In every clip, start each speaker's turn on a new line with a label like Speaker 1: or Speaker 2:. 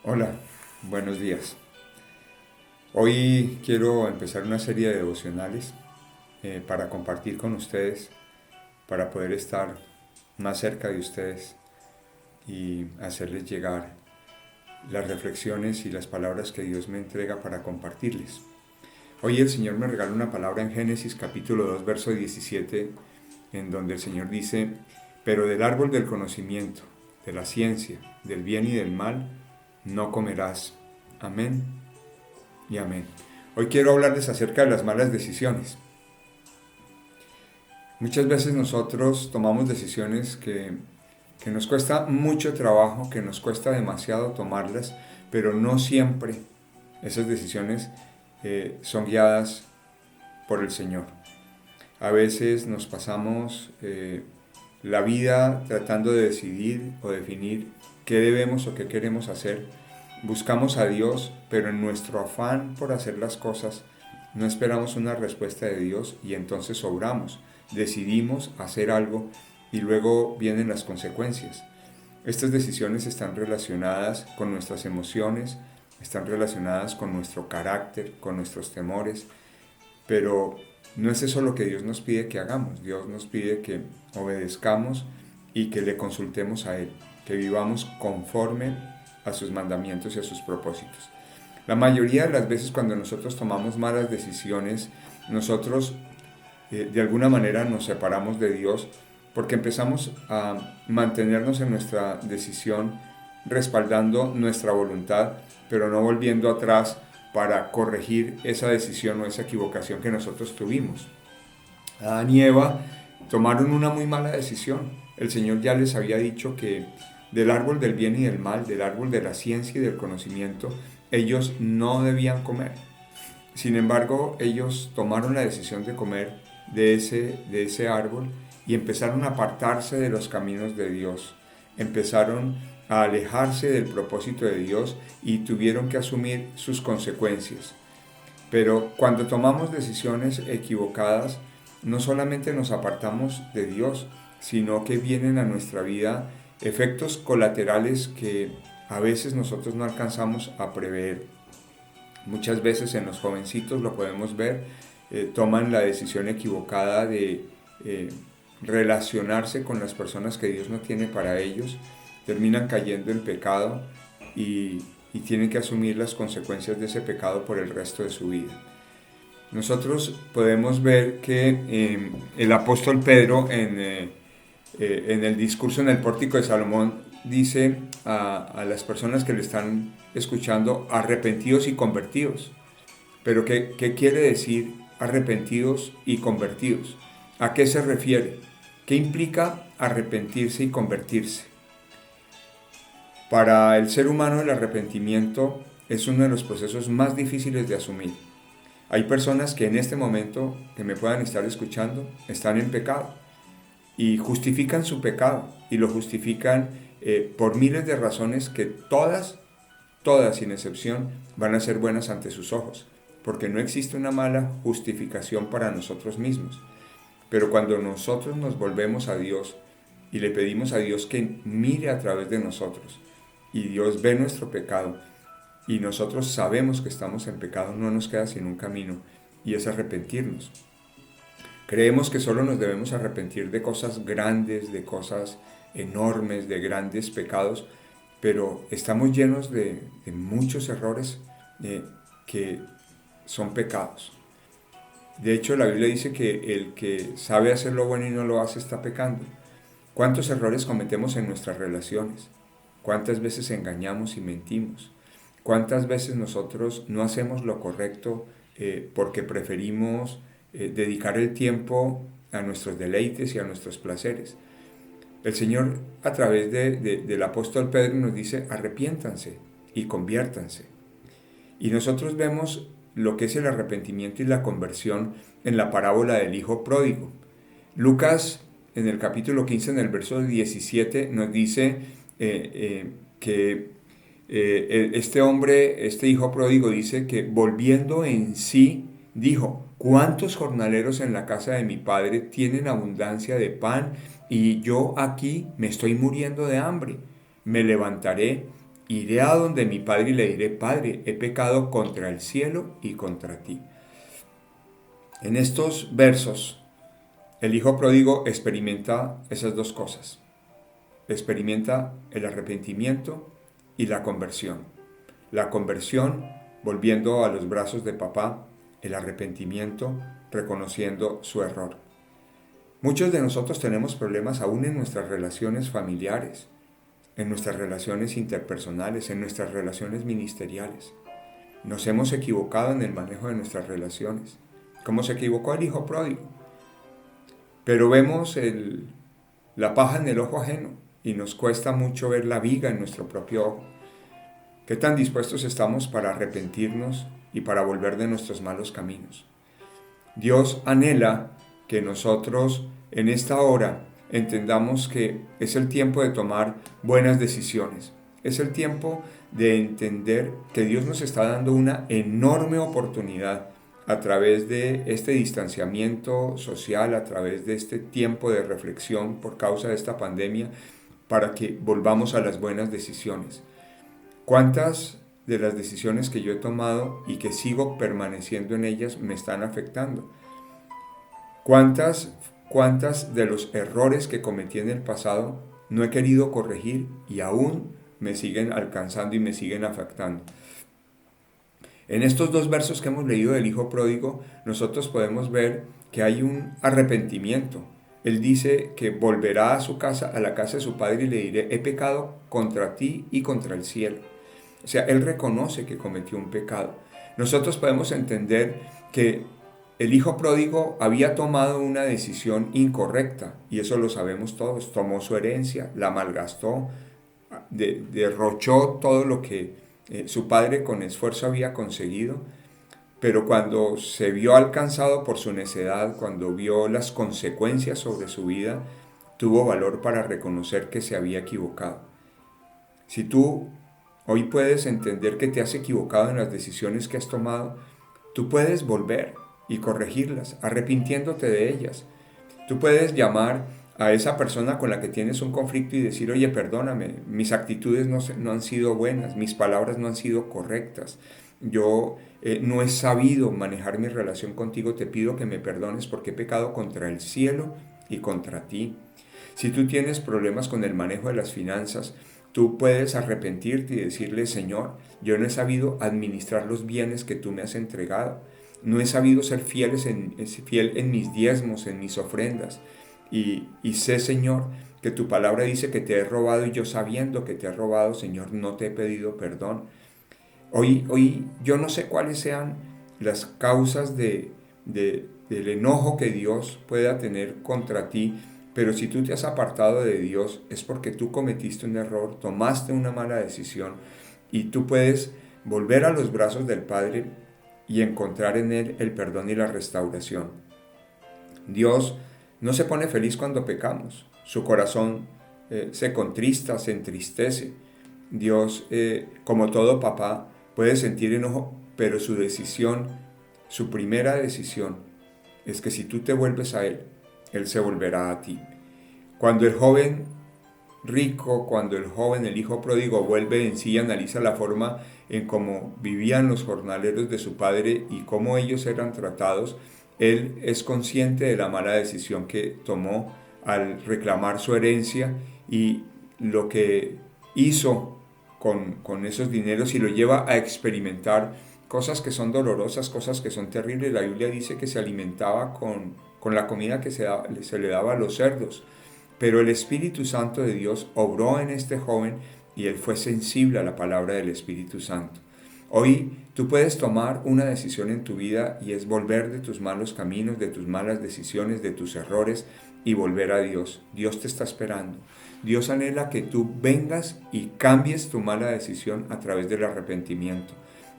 Speaker 1: Hola, buenos días. Hoy quiero empezar una serie de devocionales para compartir con ustedes, para poder estar más cerca de ustedes y hacerles llegar las reflexiones y las palabras que Dios me entrega para compartirles. Hoy el Señor me regala una palabra en Génesis capítulo 2, verso 17, en donde el Señor dice, pero del árbol del conocimiento, de la ciencia, del bien y del mal, no comerás. Amén y amén. Hoy quiero hablarles acerca de las malas decisiones. Muchas veces nosotros tomamos decisiones que nos cuesta mucho trabajo, que nos cuesta demasiado tomarlas, pero no siempre esas decisiones son guiadas por el Señor. A veces nos pasamos la vida tratando de decidir o definir qué debemos o qué queremos hacer. Buscamos a Dios, pero en nuestro afán por hacer las cosas no esperamos una respuesta de Dios y entonces obramos, decidimos hacer algo y luego vienen las consecuencias. Estas decisiones están relacionadas con nuestras emociones, están relacionadas con nuestro carácter, con nuestros temores, pero no es eso lo que Dios nos pide que hagamos. Dios nos pide que obedezcamos y que le consultemos a Él, que vivamos conforme a sus mandamientos y a sus propósitos. La mayoría de las veces cuando nosotros tomamos malas decisiones, nosotros de alguna manera nos separamos de Dios porque empezamos a mantenernos en nuestra decisión respaldando nuestra voluntad, pero no volviendo atrás para corregir esa decisión o esa equivocación que nosotros tuvimos. Adán y Eva tomaron una muy mala decisión. El Señor ya les había dicho que del árbol del bien y del mal, del árbol de la ciencia y del conocimiento, ellos no debían comer. Sin embargo, ellos tomaron la decisión de comer de ese árbol y empezaron a apartarse de los caminos de Dios. Empezaron a alejarse del propósito de Dios y tuvieron que asumir sus consecuencias. Pero cuando tomamos decisiones equivocadas, no solamente nos apartamos de Dios, sino que vienen a nuestra vida efectos colaterales que a veces nosotros no alcanzamos a prever. Muchas veces en los jovencitos lo podemos ver, toman la decisión equivocada de eh, relacionarse con las personas que Dios no tiene para ellos, terminan cayendo en pecado y tienen que asumir las consecuencias de ese pecado por el resto de su vida. Nosotros podemos ver que el apóstol Pedro en el discurso en el pórtico de Salomón dice a las personas que le están escuchando arrepentidos y convertidos. Pero ¿qué quiere decir arrepentidos y convertidos? ¿A qué se refiere? ¿Qué implica arrepentirse y convertirse? Para el ser humano el arrepentimiento es uno de los procesos más difíciles de asumir. Hay personas que en este momento que me puedan estar escuchando están en pecado y justifican su pecado y lo justifican por miles de razones que todas sin excepción van a ser buenas ante sus ojos, porque no existe una mala justificación para nosotros mismos. Pero cuando nosotros nos volvemos a Dios y le pedimos a Dios que mire a través de nosotros y Dios ve nuestro pecado y nosotros sabemos que estamos en pecado, no nos queda sino un camino y es arrepentirnos. Creemos que solo nos debemos arrepentir de cosas grandes, de cosas enormes, de grandes pecados, pero estamos llenos de muchos errores que son pecados. De hecho, la Biblia dice que el que sabe hacer lo bueno y no lo hace está pecando. ¿Cuántos errores cometemos en nuestras relaciones? ¿Cuántas veces engañamos y mentimos? ¿Cuántas veces nosotros no hacemos lo correcto porque preferimos dedicar el tiempo a nuestros deleites y a nuestros placeres? El Señor a través del apóstol Pedro nos dice arrepiéntanse y conviértanse. Y nosotros vemos lo que es el arrepentimiento y la conversión en la parábola del hijo pródigo. Lucas en el capítulo 15, en el verso 17, nos dice que este hombre, este hijo pródigo, dice que volviendo en sí, dijo, ¿cuántos jornaleros en la casa de mi padre tienen abundancia de pan y yo aquí me estoy muriendo de hambre? Me levantaré, iré a donde mi padre y le diré, Padre, he pecado contra el cielo y contra ti. En estos versos, el hijo pródigo experimenta esas dos cosas. Experimenta el arrepentimiento y la conversión. La conversión volviendo a los brazos de papá, el arrepentimiento reconociendo su error. Muchos de nosotros tenemos problemas aún en nuestras relaciones familiares, en nuestras relaciones interpersonales, en nuestras relaciones ministeriales. Nos hemos equivocado en el manejo de nuestras relaciones, como se equivocó el hijo pródigo. Pero vemos la paja en el ojo ajeno y nos cuesta mucho ver la viga en nuestro propio ojo. ¿Qué tan dispuestos estamos para arrepentirnos y para volver de nuestros malos caminos? Dios anhela que nosotros en esta hora entendamos que es el tiempo de tomar buenas decisiones. Es el tiempo de entender que Dios nos está dando una enorme oportunidad a través de este distanciamiento social, a través de este tiempo de reflexión por causa de esta pandemia, para que volvamos a las buenas decisiones. ¿Cuántas de las decisiones que yo he tomado y que sigo permaneciendo en ellas me están afectando? ¿Cuántas de los errores que cometí en el pasado no he querido corregir y aún me siguen alcanzando y me siguen afectando? En estos dos versos que hemos leído del hijo pródigo, nosotros podemos ver que hay un arrepentimiento. Él dice que volverá a su casa, a la casa de su padre, y le diré, he pecado contra ti y contra el cielo. O sea, él reconoce que cometió un pecado. Nosotros podemos entender que el hijo pródigo había tomado una decisión incorrecta, y eso lo sabemos todos. Tomó su herencia, la malgastó, derrochó todo lo que su padre con esfuerzo había conseguido, pero cuando se vio alcanzado por su necedad, cuando vio las consecuencias sobre su vida, tuvo valor para reconocer que se había equivocado. Si tú hoy puedes entender que te has equivocado en las decisiones que has tomado, tú puedes volver y corregirlas, arrepintiéndote de ellas. Tú puedes llamar a esa persona con la que tienes un conflicto y decir, oye, perdóname, mis actitudes no han sido buenas, mis palabras no han sido correctas, yo no he sabido manejar mi relación contigo, te pido que me perdones porque he pecado contra el cielo y contra ti. Si tú tienes problemas con el manejo de las finanzas, tú puedes arrepentirte y decirle, Señor, yo no he sabido administrar los bienes que tú me has entregado, no he sabido ser fiel en mis diezmos, en mis ofrendas. Y sé, Señor, que tu palabra dice que te he robado y yo sabiendo que te he robado, Señor, no te he pedido perdón. Hoy yo no sé cuáles sean las causas del enojo que Dios pueda tener contra ti, pero si tú te has apartado de Dios es porque tú cometiste un error, tomaste una mala decisión y tú puedes volver a los brazos del Padre y encontrar en Él el perdón y la restauración. Dios no se pone feliz cuando pecamos, su corazón se contrista, se entristece. Dios, como todo papá, puede sentir enojo, pero su decisión, su primera decisión, es que si tú te vuelves a Él, Él se volverá a ti. Cuando el joven rico, cuando el hijo pródigo vuelve en sí y analiza la forma en cómo vivían los jornaleros de su padre y cómo ellos eran tratados, él es consciente de la mala decisión que tomó al reclamar su herencia y lo que hizo con esos dineros y lo lleva a experimentar cosas que son dolorosas, cosas que son terribles. La Biblia dice que se alimentaba con la comida que se le daba a los cerdos. Pero el Espíritu Santo de Dios obró en este joven y él fue sensible a la palabra del Espíritu Santo. Hoy tú puedes tomar una decisión en tu vida y es volver de tus malos caminos, de tus malas decisiones, de tus errores y volver a Dios. Dios te está esperando. Dios anhela que tú vengas y cambies tu mala decisión a través del arrepentimiento.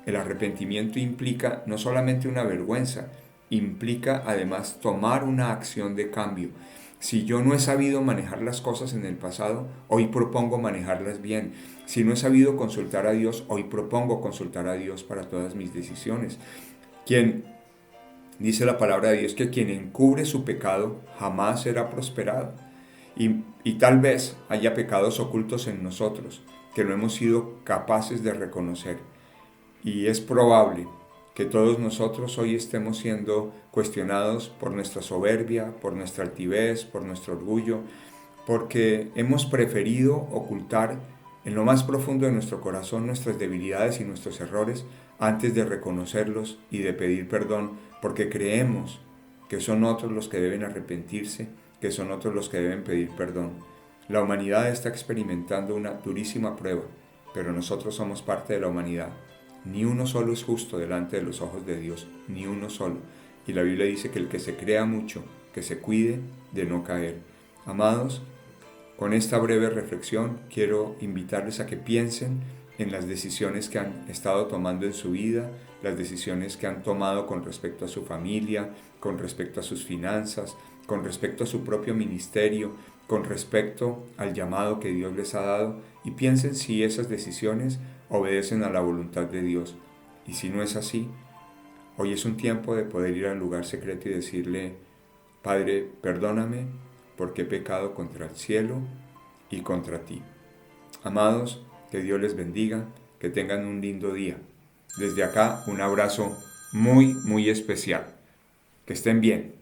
Speaker 1: El arrepentimiento implica no solamente una vergüenza, implica además tomar una acción de cambio. Si yo no he sabido manejar las cosas en el pasado, hoy propongo manejarlas bien. Si no he sabido consultar a Dios, hoy propongo consultar a Dios para todas mis decisiones. Dice la palabra de Dios que quien encubre su pecado jamás será prosperado. Y tal vez haya pecados ocultos en nosotros, que no hemos sido capaces de reconocer. Y es probable que todos nosotros hoy estemos siendo cuestionados por nuestra soberbia, por nuestra altivez, por nuestro orgullo, porque hemos preferido ocultar en lo más profundo de nuestro corazón nuestras debilidades y nuestros errores antes de reconocerlos y de pedir perdón, porque creemos que son otros los que deben arrepentirse, que son otros los que deben pedir perdón. La humanidad está experimentando una durísima prueba, pero nosotros somos parte de la humanidad. Ni uno solo es justo delante de los ojos de Dios, ni uno solo. Y la Biblia dice que el que se crea mucho, que se cuide de no caer. Amados, con esta breve reflexión quiero invitarles a que piensen en las decisiones que han estado tomando en su vida, las decisiones que han tomado con respecto a su familia, con respecto a sus finanzas, con respecto a su propio ministerio, con respecto al llamado que Dios les ha dado, y piensen si esas decisiones obedecen a la voluntad de Dios. Y si no es así, hoy es un tiempo de poder ir al lugar secreto y decirle: Padre, perdóname porque he pecado contra el cielo y contra ti. Amados, que Dios les bendiga, que tengan un lindo día. Desde acá, un abrazo muy, muy especial. Que estén bien.